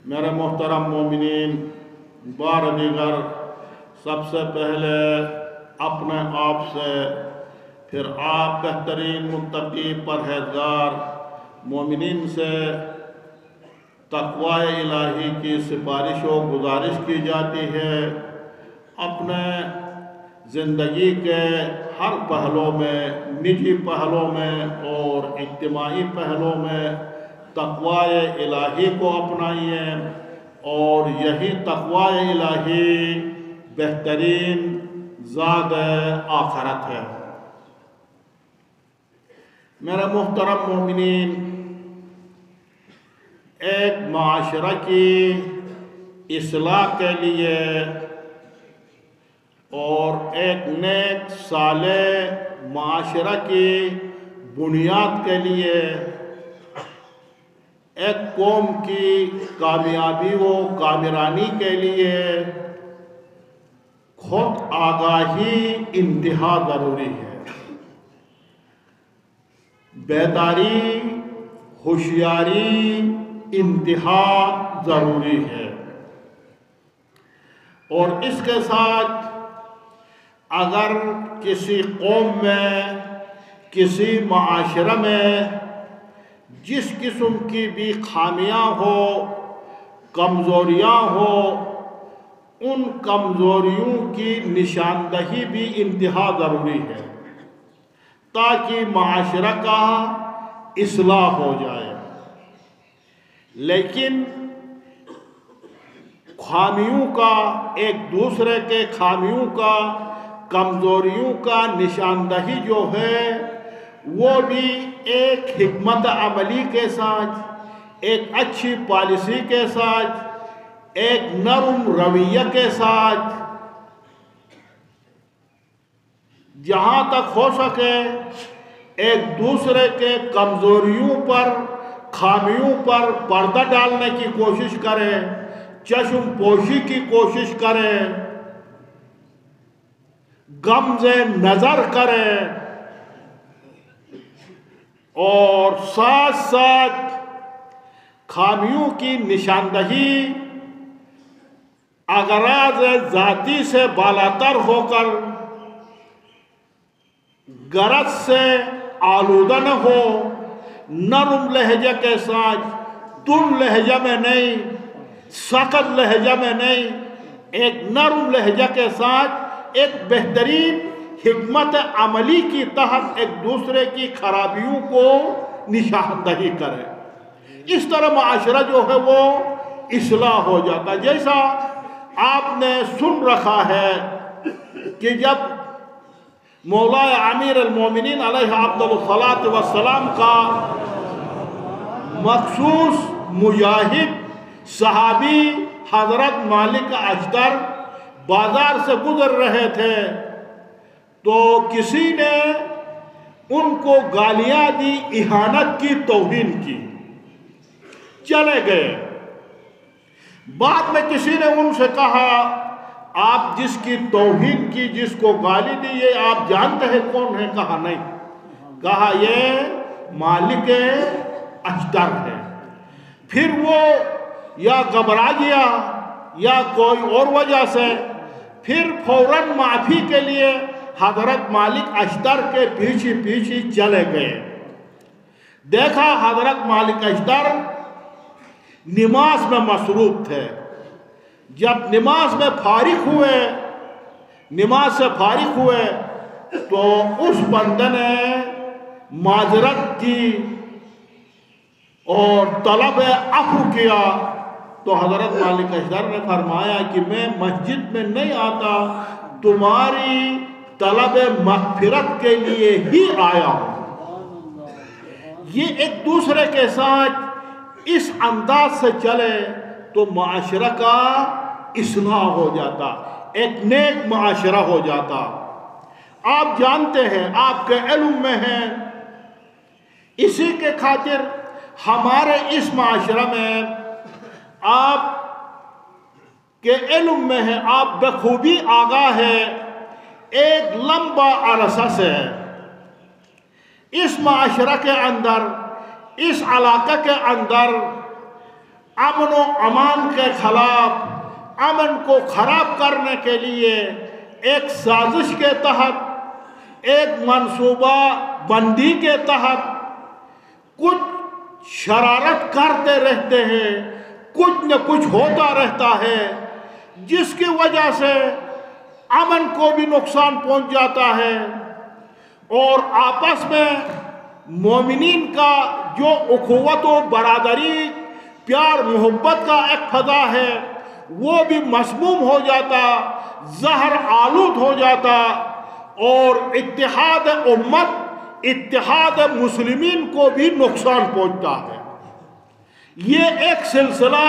میرے محترم مومنین، بار دیگر سب سے پہلے اپنے آپ سے، پھر آپ بہترین متقی پرہیزگار مومنین سے تقوی الہی کی سفارش و گزارش کی جاتی ہے۔ اپنے زندگی کے ہر پہلو میں، نجی پہلو میں اور اجتماعی پہلو میں تقوی الہی کو اپنائیے، اور یہی تقوی الہی بہترین زاد آخرت ہے۔ میرے محترم مومنین، ایک معاشرہ کی اصلاح کے لیے اور ایک نیک صالح معاشرہ کی بنیاد کے لیے، ایک قوم کی کامیابی و کامرانی کے لیے خود آگاہی انتہا ضروری ہے۔ بیداری، ہوشیاری انتہا ضروری ہے، اور اس کے ساتھ اگر کسی قوم میں، کسی معاشرہ میں جس قسم کی بھی خامیاں ہو، کمزوریاں ہو، ان کمزوریوں کی نشاندہی بھی انتہا ضروری ہے، تاکہ معاشرہ کا اصلاح ہو جائے۔ لیکن خامیوں کا، ایک دوسرے کے خامیوں کا، کمزوریوں کا نشاندہی جو ہے، وہ بھی ایک حکمت عملی کے ساتھ، ایک اچھی پالیسی کے ساتھ، ایک نرم رویہ کے ساتھ، جہاں تک ہو سکے ایک دوسرے کے کمزوریوں پر، خامیوں پر پردہ ڈالنے کی کوشش کرے، چشم پوشی کی کوشش کرے، غمز نظر کرے، اور ساتھ ساتھ خامیوں کی نشاندہی اغراض ذاتی سے بالاتر ہو کر غرض سے آلودہ نہ ہو، نرم لہجہ کے ساتھ، تند لہجہ میں نہیں، سخت لہجہ میں نہیں، ایک نرم لہجہ کے ساتھ ایک بہترین حکمت عملی کی تحت ایک دوسرے کی خرابیوں کو نشاندہی کرے۔ اس طرح معاشرہ جو ہے وہ اصلاح ہو جاتا ہے۔ جیسا آپ نے سن رکھا ہے کہ جب مولا امیر المومنین علیہ افضل الصلاۃ والسلام کا مخصوص مجاہد صحابی حضرت مالک اشتر بازار سے گزر رہے تھے، تو کسی نے ان کو گالیاں دی، اہانت کی، توہین کی، چلے گئے۔ بعد میں کسی نے ان سے کہا، آپ جس کی توہین کی، جس کو گالی دی، یہ آپ جانتے ہیں کون ہے؟ کہا نہیں۔ کہا یہ مالک اشتر ہے۔ پھر وہ یا گھبرا گیا یا کوئی اور وجہ سے پھر فوراً معافی کے لیے حضرت مالک اشتر کے پیچھے پیچھے چلے گئے۔ دیکھا حضرت مالک اشتر نماز میں مصروف تھے۔ جب نماز میں فارغ ہوئے، نماز سے فارغ ہوئے، تو اس بندے نے معذرت کی اور طلب عفو کیا، تو حضرت مالک اشتر نے فرمایا کہ میں مسجد میں نہیں آتا، تمہاری طلب مغفرت کے لیے ہی آیا ہوں۔ یہ ایک دوسرے کے ساتھ اس انداز سے چلے تو معاشرہ کا اصلاح ہو جاتا، ایک نیک معاشرہ ہو جاتا۔ آپ جانتے ہیں، آپ کے علم میں ہیں، اسی کے خاطر ہمارے اس معاشرہ میں آپ کے علم میں ہے، آپ بخوبی آگاہ ہے، ایک لمبا عرصہ سے اس معاشرہ کے اندر، اس علاقہ کے اندر امن و امان کے خلاف، امن کو خراب کرنے کے لیے ایک سازش کے تحت، ایک منصوبہ بندی کے تحت کچھ شرارت کرتے رہتے ہیں، کچھ نہ کچھ ہوتا رہتا ہے، جس کی وجہ سے امن کو بھی نقصان پہنچ جاتا ہے، اور آپس میں مومنین کا جو اخوت و برادری، پیار محبت کا ایک فضا ہے، وہ بھی مسموم ہو جاتا، زہر آلود ہو جاتا، اور اتحاد امت، اتحاد مسلمین کو بھی نقصان پہنچتا ہے۔ یہ ایک سلسلہ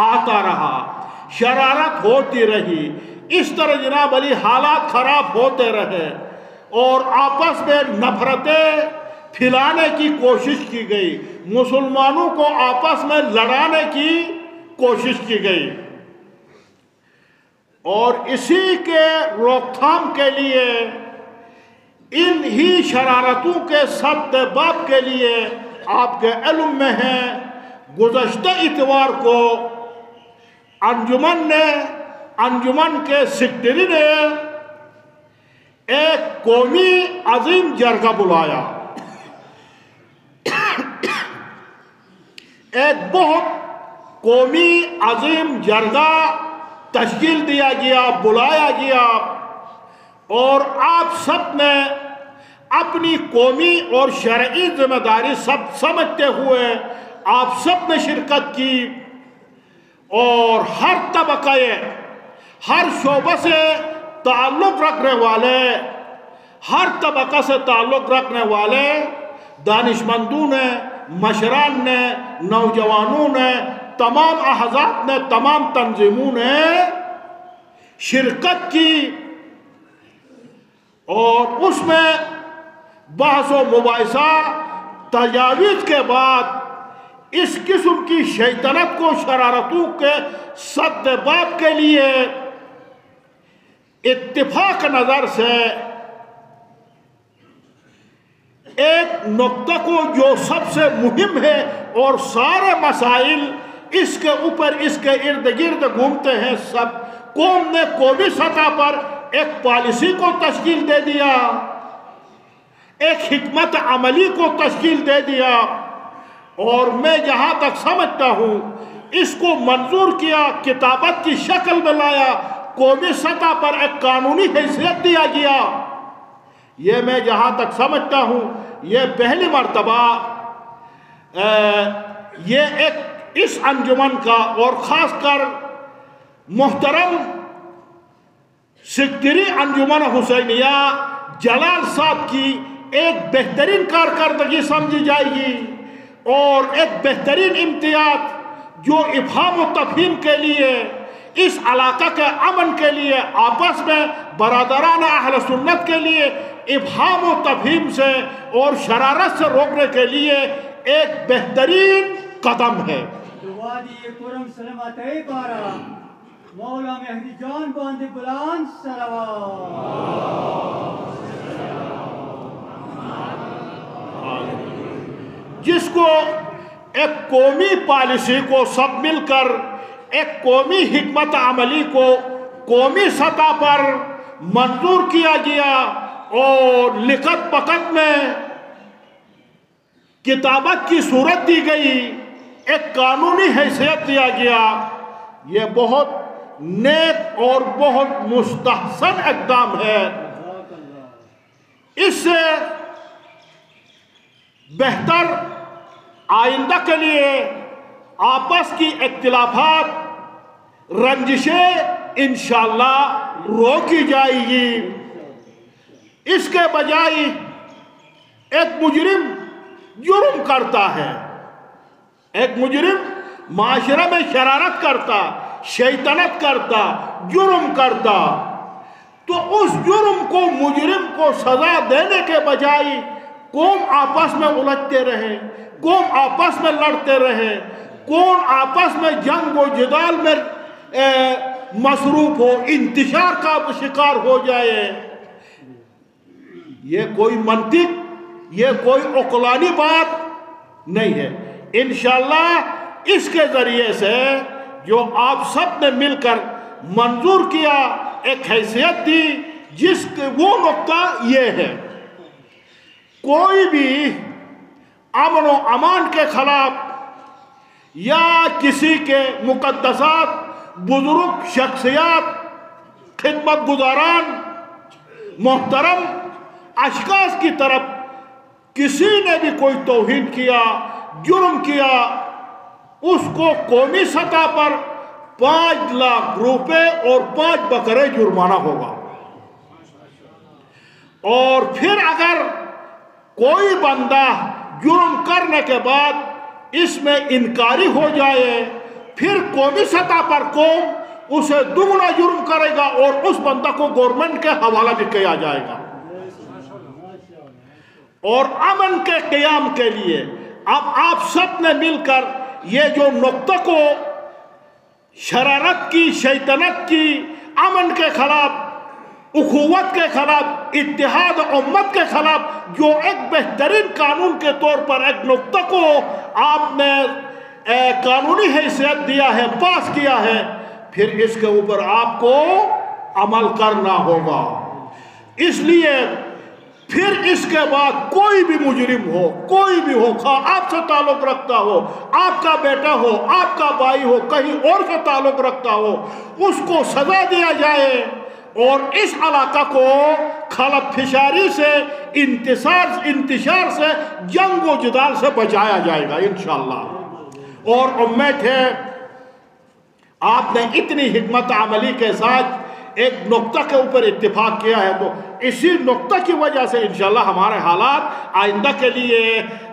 آتا رہا، شرارت ہوتی رہی، اس طرح جناب علی حالات خراب ہوتے رہے، اور آپس میں نفرتیں پھیلانے کی کوشش کی گئی، مسلمانوں کو آپس میں لڑانے کی کوشش کی گئی، اور اسی کے روک تھام کے لیے، ان ہی شرارتوں کے سد باب کے لیے آپ کے علم میں ہے، گزشتہ اتوار کو انجمن کے سیکرٹری نے ایک قومی عظیم جرگہ بلایا، ایک بہت قومی عظیم جرگہ تشکیل دیا گیا، بلایا گیا، اور آپ سب نے اپنی قومی اور شرعی ذمہ داری سب سمجھتے ہوئے آپ سب نے شرکت کی، اور ہر طبقہ، ہر شعبہ سے تعلق رکھنے والے، ہر طبقہ سے تعلق رکھنے والے دانشمندوں نے، مشران نے، نوجوانوں نے، تمام احزاب نے، تمام تنظیموں نے شرکت کی، اور اس میں بحث و مباحثہ تجاویز کے بعد اس قسم کی شیطنت کو، شرارتوں کے سد باب کے لیے اتفاق نظر سے ایک نقطہ کو جو سب سے مہم ہے، اور سارے مسائل اس کے اوپر، اس کے ارد گرد گھومتے ہیں، سب قوم نے قومی سطح پر ایک پالیسی کو تشکیل دے دیا، ایک حکمت عملی کو تشکیل دے دیا، اور میں جہاں تک سمجھتا ہوں اس کو منظور کیا، کتابت کی شکل میں لایا، قومی سطح پر ایک قانونی حیثیت دیا گیا۔ یہ میں جہاں تک سمجھتا ہوں یہ پہلی مرتبہ یہ ایک اس انجمن کا، اور خاص کر محترم سیکرٹری انجمن حسینیہ جلال صاحب کی ایک بہترین کارکردگی سمجھی جائے گی، اور ایک بہترین امتیاز جو افہام و تفہیم کے لیے، اس علاقہ کے امن کے لیے، آپس میں برادران اہل سنت کے لیے افہام و تفہیم سے اور شرارت سے روکنے کے لیے ایک بہترین قدم ہے۔ مولا مہدی جان باندے بلان صلوات۔ جس کو ایک قومی پالیسی کو سب مل کر، ایک قومی حکمت عملی کو قومی سطح پر منظور کیا گیا، اور لکھت پکت میں کتابت کی صورت دی گئی، ایک قانونی حیثیت دیا گیا، یہ بہت نیک اور بہت مستحسن اقدام ہے۔ اس سے بہتر آئندہ کے لیے آپس کی اختلافات، رنجشیں انشاءاللہ روکی جائے گی۔ اس کے بجائے ایک مجرم جرم کرتا ہے، ایک مجرم معاشرہ میں شرارت کرتا، شیطنت کرتا، جرم کرتا، تو اس جرم کو، مجرم کو سزا دینے کے بجائے قوم آپس میں الجھتے رہے، قوم آپس میں لڑتے رہے، قوم آپس میں جنگ و جدال میں مصروف ہو، انتشار کا شکار ہو جائے، یہ کوئی منطق، یہ کوئی عقلانی بات نہیں ہے۔ انشاءاللہ اس کے ذریعے سے جو آپ سب نے مل کر منظور کیا، ایک حیثیت دی، جس کے وہ نقطہ یہ ہے، کوئی بھی امن و امان کے خلاف یا کسی کے مقدسات، بزرگ شخصیات، خدمت گزاران، محترم اشخاص کی طرف کسی نے بھی کوئی توہین کیا، جرم کیا، اس کو قومی سطح پر 5 لاکھ روپے اور 5 بکرے جرمانہ ہوگا۔ اور پھر اگر کوئی بندہ جرم کرنے کے بعد اس میں انکاری ہو جائے، پھر قومی سطح پر قوم اسے دگنا جرم کرے گا اور اس بندہ کو گورنمنٹ کے حوالہ بھی کیا جائے گا۔ اور امن کے قیام کے لیے اب آپ سب نے مل کر یہ جو نقطہ کو شرارت کی، شیطنت کی، امن کے خلاف، اخوت کے خلاف، اتحاد امت کے خلاف جو ایک بہترین قانون کے طور پر ایک نقطہ کو آپ نے قانونی حیثیت دیا ہے، پاس کیا ہے، پھر اس کے اوپر آپ کو عمل کرنا ہوگا۔ اس لیے پھر اس کے بعد کوئی بھی مجرم ہو، کوئی بھی ہو، خواہ آپ سے تعلق رکھتا ہو، آپ کا بیٹا ہو، آپ کا بھائی ہو، کہیں اور سے تعلق رکھتا ہو، اس کو سزا دیا جائے اور اس علاقہ کو خلط فشاری سے، انتشار سے، جنگ و جدال سے بچایا جائے گا انشاءاللہ۔ اور امید ہے آپ نے اتنی حکمت عملی کے ساتھ ایک نقطہ کے اوپر اتفاق کیا ہے، تو اسی نقطہ کی وجہ سے انشاءاللہ ہمارے حالات آئندہ کے لیے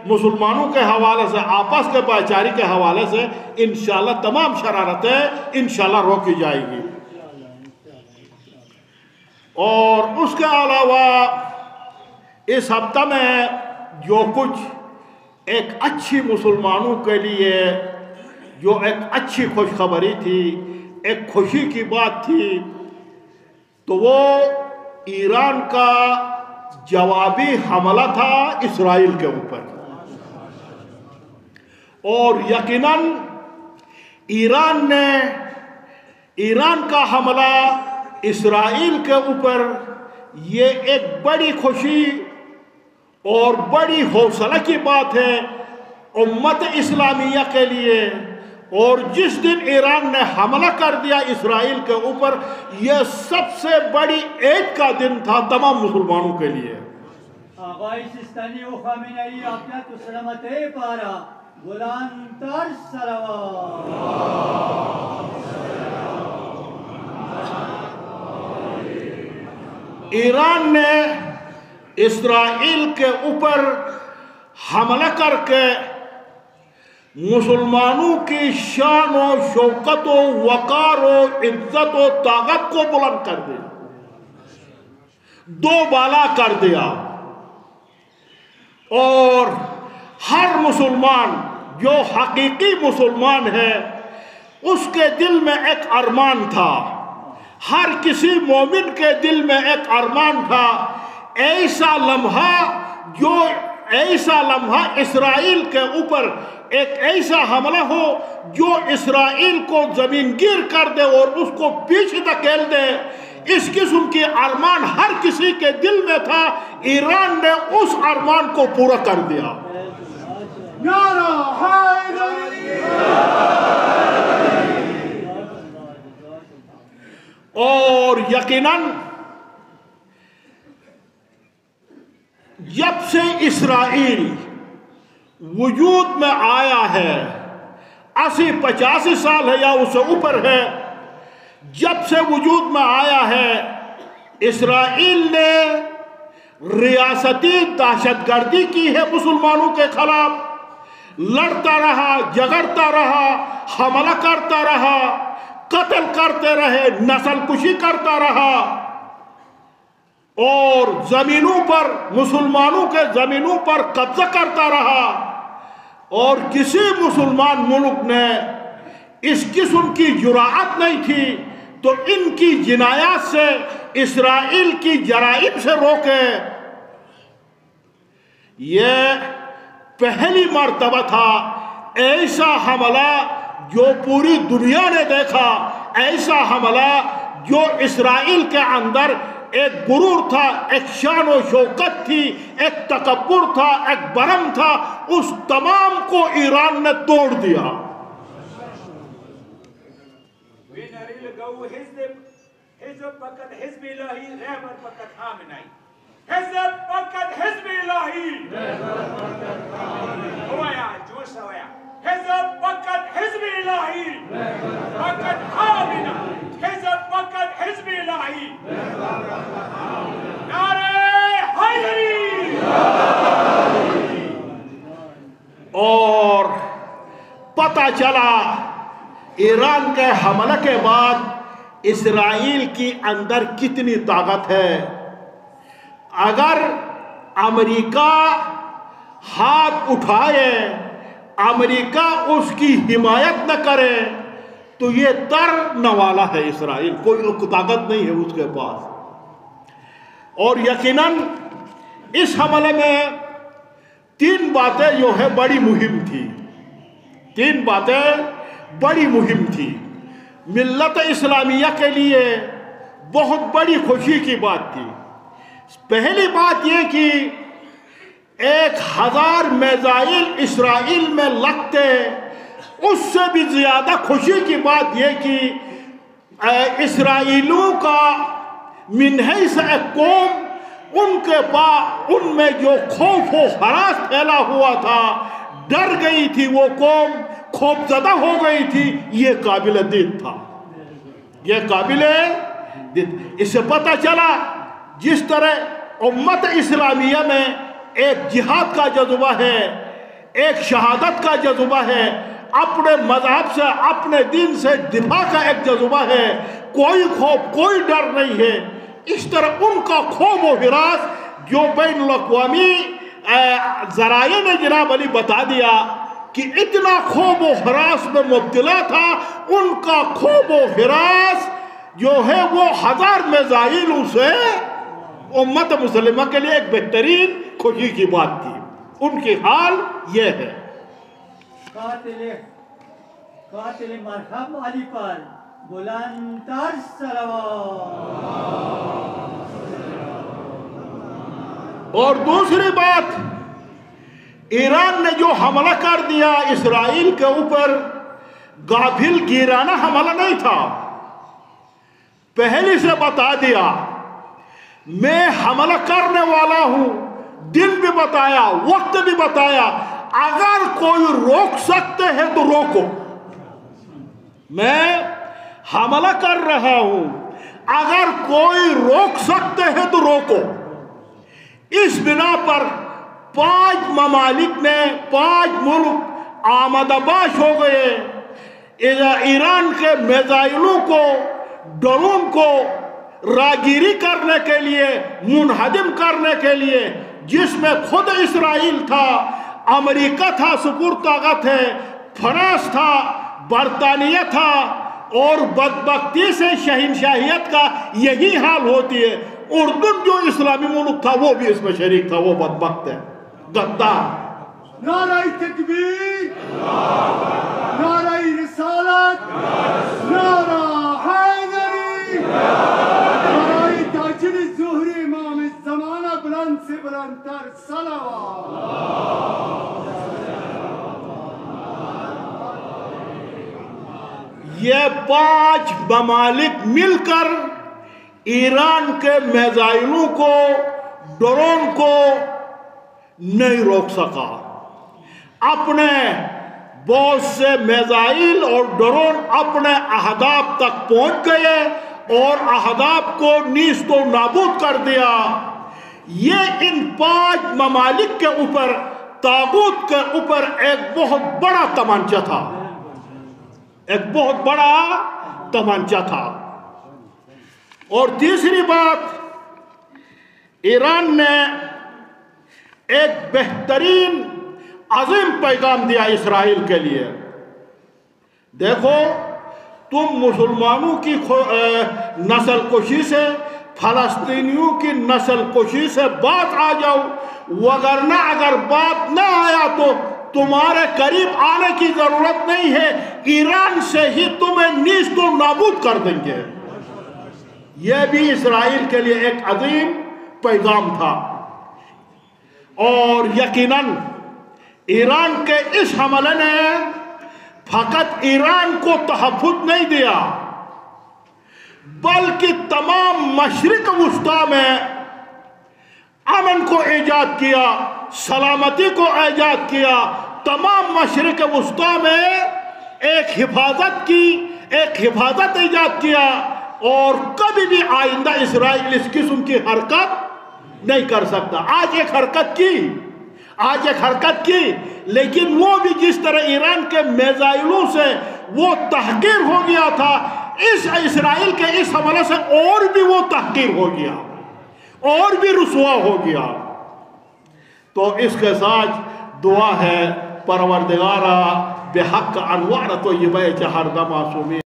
مسلمانوں کے حوالے سے، آپس کے بھائی چارے کے حوالے سے انشاءاللہ تمام شرارتیں انشاءاللہ روکی جائے گی۔ اور اس کے علاوہ اس ہفتہ میں جو کچھ ایک اچھی مسلمانوں کے لیے جو ایک اچھی خوشخبری تھی، ایک خوشی کی بات تھی، تو وہ ایران کا جوابی حملہ تھا اسرائیل کے اوپر۔ اور یقیناً ایران کا حملہ اسرائیل کے اوپر یہ ایک بڑی خوشی اور بڑی حوصلہ کی بات ہے امت اسلامیہ کے لیے۔ اور جس دن ایران نے حملہ کر دیا اسرائیل کے اوپر، یہ سب سے بڑی عید کا دن تھا تمام مسلمانوں کے لیے۔ آقای سیستانی و خامنه‌ای عافیت و سلامت پارا بلندتر صلوات۔ ایران نے اسرائیل کے اوپر حملہ کر کے مسلمانوں کی شان و شوکت و وقار و عزت و طاقت کو بلند کر دیا، دو بالا کر دیا۔ اور ہر مسلمان جو حقیقی مسلمان ہے اس کے دل میں ایک ارمان تھا، ہر کسی مومن کے دل میں ایک ارمان تھا، ایسا لمحہ اسرائیل کے اوپر ایک ایسا حملہ ہو جو اسرائیل کو زمین گیر کر دے اور اس کو پیچھے دھکیل دے۔ اس قسم کی ارمان ہر کسی کے دل میں تھا، ایران نے اس ارمان کو پورا کر دیا۔ نعرہ حیدری! اور یقیناً جب سے اسرائیل وجود میں آیا ہے، 80-85 سال ہے یا اس سے اوپر ہے، جب سے وجود میں آیا ہے، اسرائیل نے ریاستی دہشت گردی کی ہے مسلمانوں کے خلاف، لڑتا رہا، جھگڑتا رہا، حملہ کرتا رہا، قتل کرتے رہے، نسل کشی کرتا رہا، اور زمینوں پر، مسلمانوں کے زمینوں پر قبضہ کرتا رہا۔ اور کسی مسلمان ملک نے اس قسم کی جرأت نہیں تھی تو ان کی جنایات سے، اسرائیل کی جرائم سے روکے۔ یہ پہلی مرتبہ تھا ایسا حملہ جو پوری دنیا نے دیکھا، ایسا حملہ جو اسرائیل کے اندر ایک غرور تھا، ایک شان و شوکت تھی، ایک تکبر تھا، ایک برم تھا، اس تمام کو ایران نے توڑ دیا۔ حزب فقط حزب الہی، رہبر فقط خامنائی۔ حزب فقط حزب الہی، ہوایا جوش ہوایا۔ حزب فقط حزب الہی، فقط خامنائی۔ حزب فقط حزب الہی، نعرہ حیدری۔ اور پتہ چلا ایران کے حملے کے بعد اسرائیل کی اندر کتنی طاقت ہے۔ اگر امریکہ ہاتھ اٹھائے، امریکہ اس کی حمایت نہ کرے تو یہ تر نوالا ہے اسرائیل، کوئی طاقت نہیں ہے اس کے پاس۔ اور یقیناً اس حملے میں 3 باتیں جو ہے بڑی مہم تھی، 3 باتیں بڑی مہم تھی۔ ملت اسلامیہ کے لیے بہت بڑی خوشی کی بات تھی۔ پہلی بات یہ کہ 1000 میزائل اسرائیل میں لگتے، اس سے بھی زیادہ خوشی کی بات یہ کہ اسرائیلیوں کا من حیث ایک قوم، ان میں جو خوف و ہراس پھیلا ہوا تھا، ڈر گئی تھی وہ قوم، خوف زدہ ہو گئی تھی، یہ قابل دید تھا، یہ قابل دید۔ اس سے پتہ چلا جس طرح امت اسلامیہ میں ایک جہاد کا جذبہ ہے، ایک شہادت کا جذبہ ہے، اپنے مذہب سے، اپنے دین سے دفاع کا ایک جذبہ ہے، کوئی خوف، کوئی ڈر نہیں ہے، اس طرح ان کا خوف و ہراس جو بین الاقوامی ذرائع نے جناب علی بتا دیا کہ اتنا خوف و ہراس میں مبتلا تھا، ان کا خوف و ہراس جو ہے وہ 1000 میزائلوں سے امت مسلمہ کے لیے ایک بہترین خوشی کی بات تھی۔ ان کی حال یہ ہے۔ قاتل مرحم علی پر بلندتر صلوات۔ اور دوسری بات، ایران نے جو حملہ کر دیا اسرائیل کے اوپر، غافل گیرانہ حملہ نہیں تھا، پہلے سے بتا دیا میں حملہ کرنے والا ہوں، دن بھی بتایا، وقت بھی بتایا، اگر کوئی روک سکتے ہیں تو روکو، میں حملہ کر رہا ہوں، اگر کوئی روک سکتے ہیں تو روکو۔ اس بنا پر 5 ممالک نے، 5 ملک آمدہ باش ہو گئے ایران کے میزائلوں کو، ڈرون کو راگیری کرنے کے لیے، منہدم کرنے کے لیے، جس میں خود اسرائیل تھا، امریکہ تھا سپر طاقت ہے، فرانس تھا، برطانیہ تھا، اور بدبختی سے شہنشاہیت کا یہی حال ہوتی ہے۔ اردن جو اسلامی ملک تھا وہ بھی اس میں شریک تھا، وہ بدبخت ہے، غدار۔ نعرہ تکبیر، نعرہ رسالت، نعرہ حیدری، نعرہ تاجر ظہر امام الزمانہ، بلند سے بلندتر صلوات۔ یہ 5 ممالک مل کر ایران کے میزائلوں کو، ڈرون کو نہیں روک سکا۔ اپنے بہت سے میزائل اور ڈرون اپنے اہداف تک پہنچ گئے اور اہداف کو نیست و نابود کر دیا۔ یہ ان 5 ممالک کے اوپر، طاغوت کے اوپر ایک بہت بڑا تمانچہ تھا، ایک بہت بڑا تمانچہ تھا۔ اور تیسری بات، ایران نے ایک بہترین عظیم پیغام دیا اسرائیل کے لیے۔ دیکھو، تم مسلمانوں کی نسل کشی سے، فلسطینیوں کی نسل کشی سے بات آ جاؤ، وگرنہ اگر بات نہ آیا تو تمہارے قریب آنے کی ضرورت نہیں ہے، ایران سے ہی تمہیں نیست و نابود کر دیں گے۔ یہ بھی اسرائیل کے لیے ایک عظیم پیغام تھا، اور یقیناً ایران کے اس حملے نے فقط ایران کو تحفظ نہیں دیا، بلکہ تمام مشرق وسطیٰ میں امن کو ایجاد کیا، سلامتی کو ایجاد کیا، تمام مشرق وسطیٰ میں ایک حفاظت ایجاد کیا، اور کبھی بھی آئندہ اسرائیل اس قسم کی حرکت نہیں کر سکتا۔ آج ایک حرکت کی، لیکن وہ بھی جس طرح ایران کے میزائلوں سے وہ تحقیر ہو گیا تھا، اس اسرائیل کے اس حملے سے اور بھی وہ تحقیر ہو گیا، اور بھی رسوا ہو گیا۔ تو اس کے ساتھ دعا ہے، پروردگارہ بحق انوار طیبہ چہردہ معصومی